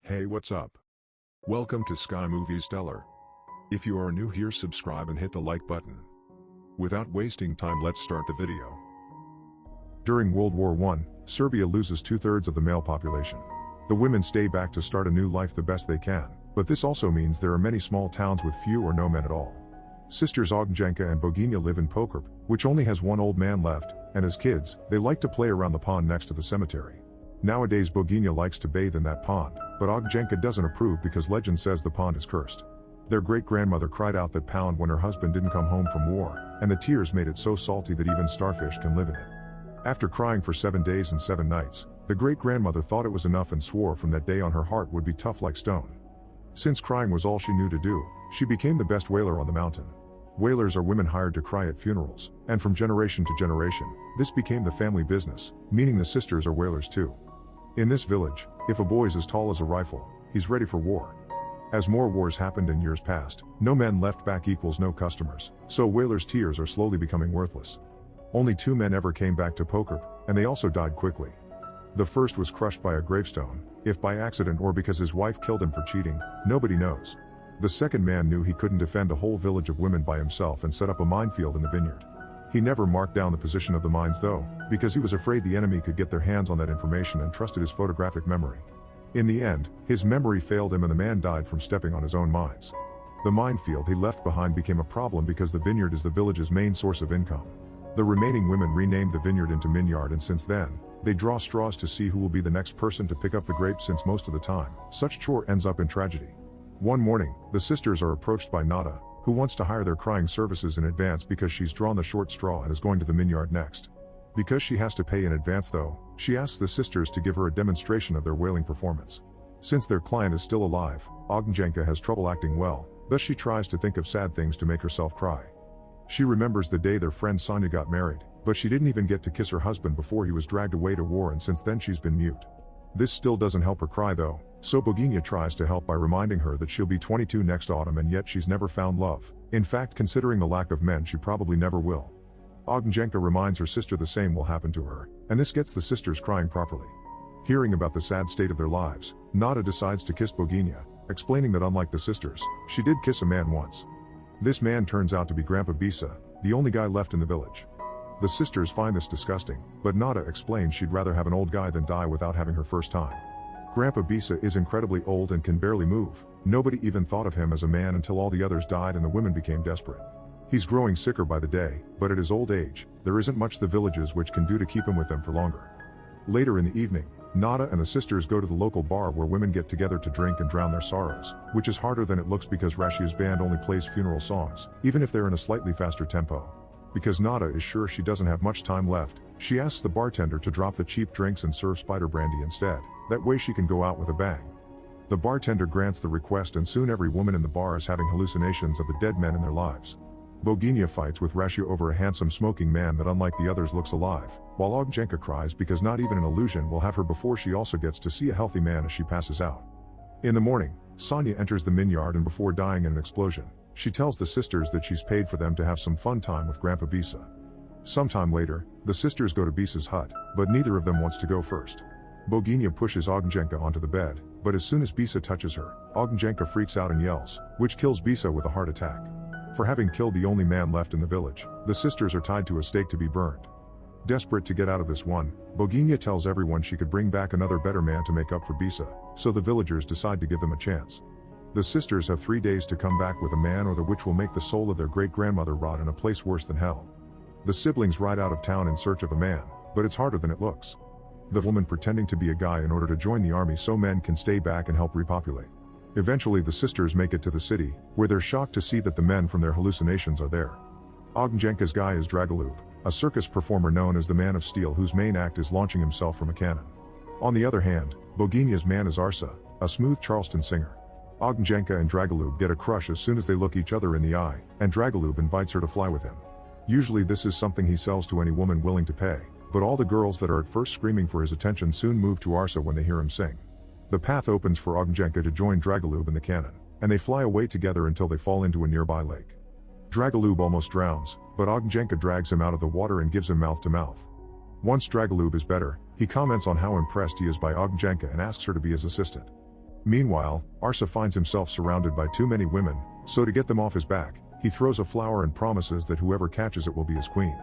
Hey, what's up? Welcome to Sky Movie Stellar. If you are new here, subscribe and hit the like button. Without wasting time, let's start the video. During World War I, Serbia loses 2/3 of the male population. The women stay back to start a new life the best they can, but this also means there are many small towns with few or no men at all. Sisters Ognjenka and Boginja live in Pokrep, which only has one old man left, and as kids, they like to play around the pond next to the cemetery. Nowadays Boginja likes to bathe in that pond, but Ognjenka doesn't approve because legend says the pond is cursed. Their great-grandmother cried out that pond when her husband didn't come home from war, and the tears made it so salty that even starfish can live in it. After crying for 7 days and 7 nights, the great-grandmother thought it was enough and swore from that day on her heart would be tough like stone. Since crying was all she knew to do, she became the best wailer on the mountain. Wailers are women hired to cry at funerals, and from generation to generation, this became the family business, meaning the sisters are wailers too. In this village, if a boy is as tall as a rifle, he's ready for war. As more wars happened in years past, no men left back equals no customers, so wailers' tears are slowly becoming worthless. Only 2 men ever came back to Pokrep, and they also died quickly. The first was crushed by a gravestone, if by accident or because his wife killed him for cheating, nobody knows. The second man knew he couldn't defend a whole village of women by himself and set up a minefield in the vineyard. He never marked down the position of the mines though, because he was afraid the enemy could get their hands on that information and trusted his photographic memory. In the end, his memory failed him and the man died from stepping on his own mines. The minefield he left behind became a problem because the vineyard is the village's main source of income. The remaining women renamed the vineyard into Minyard, and since then, they draw straws to see who will be the next person to pick up the grapes, since most of the time, such chore ends up in tragedy. One morning, the sisters are approached by Nada, who wants to hire their crying services in advance because she's drawn the short straw and is going to the Minyard next. Because she has to pay in advance though, she asks the sisters to give her a demonstration of their wailing performance. Since their client is still alive, Ognjenka has trouble acting well, thus she tries to think of sad things to make herself cry. She remembers the day their friend Sonia got married, but she didn't even get to kiss her husband before he was dragged away to war, and since then she's been mute. This still doesn't help her cry though, so Boginja tries to help by reminding her that she'll be 22 next autumn, and yet she's never found love. In fact, considering the lack of men, she probably never will. Ognjenka reminds her sister the same will happen to her, and this gets the sisters crying properly. Hearing about the sad state of their lives, Nada decides to kiss Boginja, explaining that unlike the sisters, she did kiss a man once. This man turns out to be Grandpa Bisa, the only guy left in the village. The sisters find this disgusting, but Nada explains she'd rather have an old guy than die without having her first time. Grandpa Bisa is incredibly old and can barely move. Nobody even thought of him as a man until all the others died and the women became desperate. He's growing sicker by the day, but at his old age, there isn't much the villages which can do to keep him with them for longer. Later in the evening, Nada and the sisters go to the local bar where women get together to drink and drown their sorrows, which is harder than it looks because Rashia's band only plays funeral songs, even if they're in a slightly faster tempo. Because Nada is sure she doesn't have much time left, she asks the bartender to drop the cheap drinks and serve spider brandy instead, that way she can go out with a bang. The bartender grants the request, and soon every woman in the bar is having hallucinations of the dead men in their lives. Boginja fights with Rashia over a handsome smoking man that unlike the others looks alive, while Ognjenka cries because not even an illusion will have her before she also gets to see a healthy man as she passes out. In the morning, Sonia enters the Minyard, and before dying in an explosion, she tells the sisters that she's paid for them to have some fun time with Grandpa Bisa. Sometime later, the sisters go to Bisa's hut, but neither of them wants to go first. Boginja pushes Ognjenka onto the bed, but as soon as Bisa touches her, Ognjenka freaks out and yells, which kills Bisa with a heart attack. For having killed the only man left in the village, the sisters are tied to a stake to be burned. Desperate to get out of this one, Boginja tells everyone she could bring back another better man to make up for Bisa, so the villagers decide to give them a chance. The sisters have 3 days to come back with a man, or the witch will make the soul of their great-grandmother rot in a place worse than hell. The siblings ride out of town in search of a man, but it's harder than it looks. The woman pretending to be a guy in order to join the army so men can stay back and help repopulate. Eventually the sisters make it to the city, where they're shocked to see that the men from their hallucinations are there. Ognjenka's guy is Dragolub, a circus performer known as the Man of Steel, whose main act is launching himself from a cannon. On the other hand, Boginja's man is Arsa, a smooth Charleston singer. Ognjenka and Dragolub get a crush as soon as they look each other in the eye, and Dragolub invites her to fly with him. Usually this is something he sells to any woman willing to pay, but all the girls that are at first screaming for his attention soon move to Arsa when they hear him sing. The path opens for Ognjenka to join Dragolub in the cannon, and they fly away together until they fall into a nearby lake. Dragolub almost drowns, but Ognjenka drags him out of the water and gives him mouth to mouth. Once Dragolub is better, he comments on how impressed he is by Ognjenka and asks her to be his assistant. Meanwhile, Arsa finds himself surrounded by too many women, so to get them off his back, he throws a flower and promises that whoever catches it will be his queen.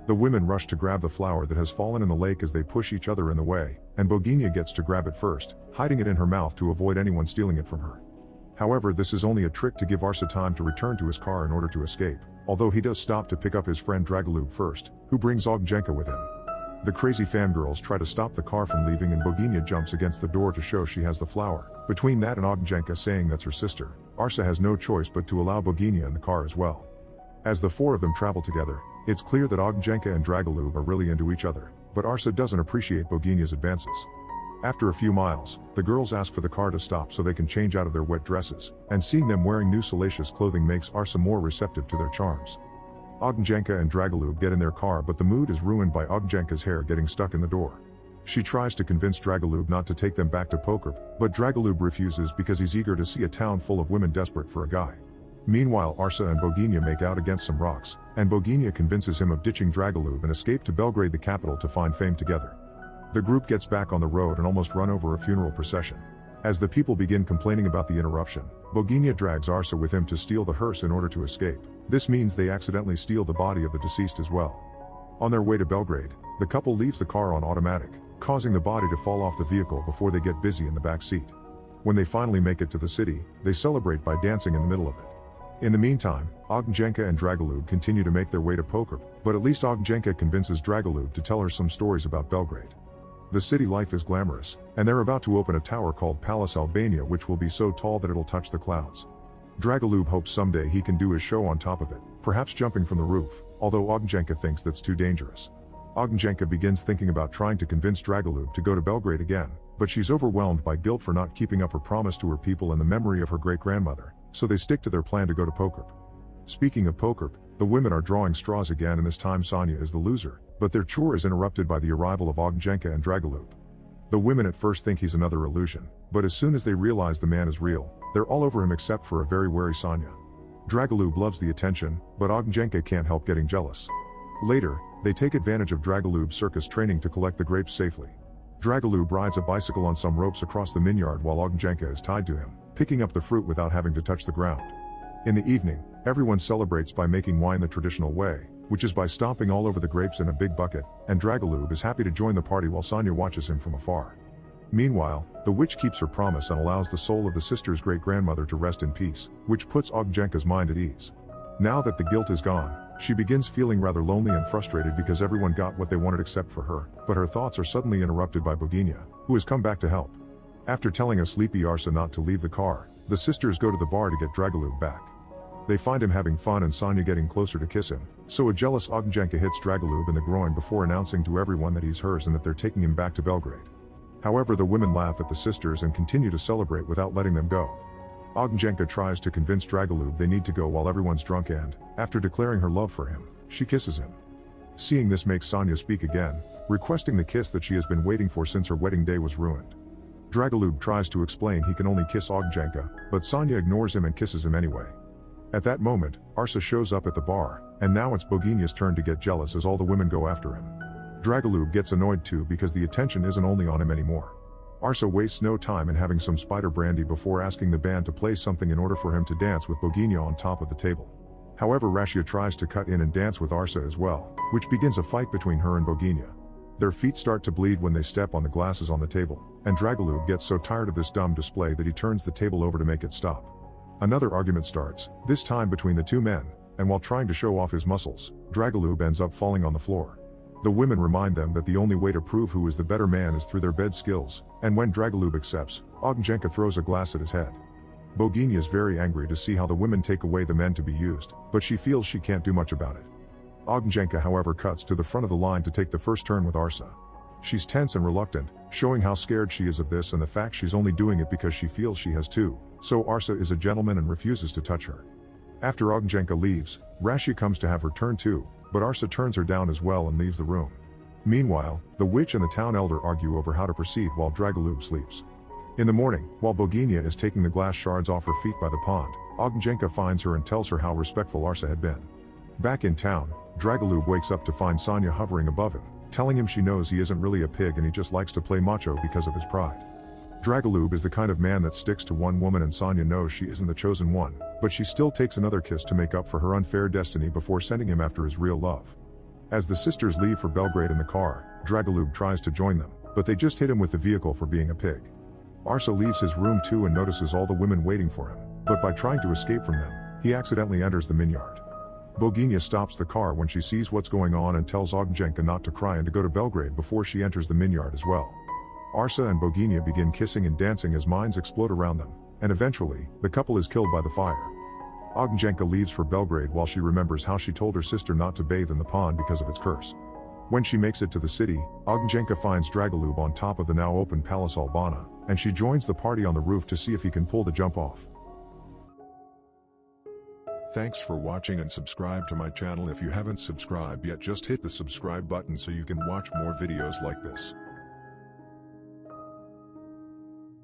The women rush to grab the flower that has fallen in the lake as they push each other in the way, and Boginia gets to grab it first, hiding it in her mouth to avoid anyone stealing it from her. However, this is only a trick to give Arsa time to return to his car in order to escape, although he does stop to pick up his friend Dragolub first, who brings Ognjenka with him. The crazy fangirls try to stop the car from leaving and Boginia jumps against the door to show she has the flower. Between that and Ognjenka saying that's her sister, Arsa has no choice but to allow Boginia in the car as well. As the four of them travel together, it's clear that Ognjenka and Dragolub are really into each other, but Arsa doesn't appreciate Boginia's advances. After a few miles, the girls ask for the car to stop so they can change out of their wet dresses, and seeing them wearing new salacious clothing makes Arsa more receptive to their charms. Ognjenka and Dragolub get in their car, but the mood is ruined by Ognjenka's hair getting stuck in the door. She tries to convince Dragolub not to take them back to Pokrip, but Dragolub refuses because he's eager to see a town full of women desperate for a guy. Meanwhile, Arsa and Boginia make out against some rocks, and Boginia convinces him of ditching Dragolub and escape to Belgrade, the capital, to find fame together. The group gets back on the road and almost run over a funeral procession. As the people begin complaining about the interruption, Boginia drags Arsa with him to steal the hearse in order to escape. This means they accidentally steal the body of the deceased as well. On their way to Belgrade, the couple leaves the car on automatic, causing the body to fall off the vehicle before they get busy in the back seat. When they finally make it to the city, they celebrate by dancing in the middle of it. In the meantime, Ognjenka and Dragolub continue to make their way to Pokrip, but at least Ognjenka convinces Dragolub to tell her some stories about Belgrade. The city life is glamorous, and they're about to open a tower called Palace Albania, which will be so tall that it'll touch the clouds. Dragolub hopes someday he can do his show on top of it, perhaps jumping from the roof, although Ognjenka thinks that's too dangerous. Ognjenka begins thinking about trying to convince Dragolub to go to Belgrade again, but she's overwhelmed by guilt for not keeping up her promise to her people and the memory of her great-grandmother, so they stick to their plan to go to Pokrip. Speaking of Pokrip, the women are drawing straws again, and this time Sonia is the loser, but their chore is interrupted by the arrival of Ognjenka and Dragolub. The women at first think he's another illusion, but as soon as they realize the man is real, they're all over him except for a very wary Sonia. Dragolub loves the attention, but Ognjenka can't help getting jealous. Later, they take advantage of Dragolub's circus training to collect the grapes safely. Dragolub rides a bicycle on some ropes across the vineyard while Ognjenka is tied to him, picking up the fruit without having to touch the ground. In the evening, everyone celebrates by making wine the traditional way, which is by stomping all over the grapes in a big bucket, and Dragolub is happy to join the party while Sonia watches him from afar. Meanwhile, the witch keeps her promise and allows the soul of the sister's great-grandmother to rest in peace, which puts Ognjenka's mind at ease. Now that the guilt is gone, she begins feeling rather lonely and frustrated because everyone got what they wanted except for her, but her thoughts are suddenly interrupted by Boginia, who has come back to help. After telling a sleepy Arsa not to leave the car, the sisters go to the bar to get Dragolub back. They find him having fun and Sonia getting closer to kiss him, so a jealous Ognjenka hits Dragolub in the groin before announcing to everyone that he's hers and that they're taking him back to Belgrade. However, the women laugh at the sisters and continue to celebrate without letting them go. Ognjenka tries to convince Dragolub they need to go while everyone's drunk and, after declaring her love for him, she kisses him. Seeing this makes Sonia speak again, requesting the kiss that she has been waiting for since her wedding day was ruined. Dragolub tries to explain he can only kiss Ognjenka, but Sonia ignores him and kisses him anyway. At that moment, Arsa shows up at the bar, and now it's Boginia's turn to get jealous as all the women go after him. Dragolub gets annoyed too because the attention isn't only on him anymore. Arsa wastes no time in having some spider brandy before asking the band to play something in order for him to dance with Boginia on top of the table. However, Rashia tries to cut in and dance with Arsa as well, which begins a fight between her and Boginia. Their feet start to bleed when they step on the glasses on the table, and Dragolub gets so tired of this dumb display that he turns the table over to make it stop. Another argument starts, this time between the two men, and while trying to show off his muscles, Dragolub ends up falling on the floor. The women remind them that the only way to prove who is the better man is through their bed skills, and when Dragolub accepts, Ognjenka throws a glass at his head. Boginia is very angry to see how the women take away the men to be used, but she feels she can't do much about it. Ognjenka, however, cuts to the front of the line to take the first turn with Arsa. She's tense and reluctant, showing how scared she is of this and the fact she's only doing it because she feels she has to, so Arsa is a gentleman and refuses to touch her. After Ognjenka leaves, Rashia comes to have her turn too, but Arsa turns her down as well and leaves the room. Meanwhile, the witch and the town elder argue over how to proceed while Dragolub sleeps. In the morning, while Boginia is taking the glass shards off her feet by the pond, Ognjenka finds her and tells her how respectful Arsa had been. Back in town, Dragolub wakes up to find Sonia hovering above him, telling him she knows he isn't really a pig and he just likes to play macho because of his pride. Dragolub is the kind of man that sticks to one woman, and Sonya knows she isn't the chosen one, but she still takes another kiss to make up for her unfair destiny before sending him after his real love. As the sisters leave for Belgrade in the car, Dragolub tries to join them, but they just hit him with the vehicle for being a pig. Arsa leaves his room too and notices all the women waiting for him, but by trying to escape from them, he accidentally enters the minyard. Boginia stops the car when she sees what's going on and tells Ognjenka not to cry and to go to Belgrade before she enters the minyard as well. Arsa and Boginia begin kissing and dancing as mines explode around them, and eventually, the couple is killed by the fire. Ognjenka leaves for Belgrade while she remembers how she told her sister not to bathe in the pond because of its curse. When she makes it to the city, Ognjenka finds Dragolub on top of the now open Palace Albana, and she joins the party on the roof to see if he can pull the jump off. Thanks for watching and subscribe to my channel. If you haven't subscribed yet, just hit the subscribe button so you can watch more videos like this.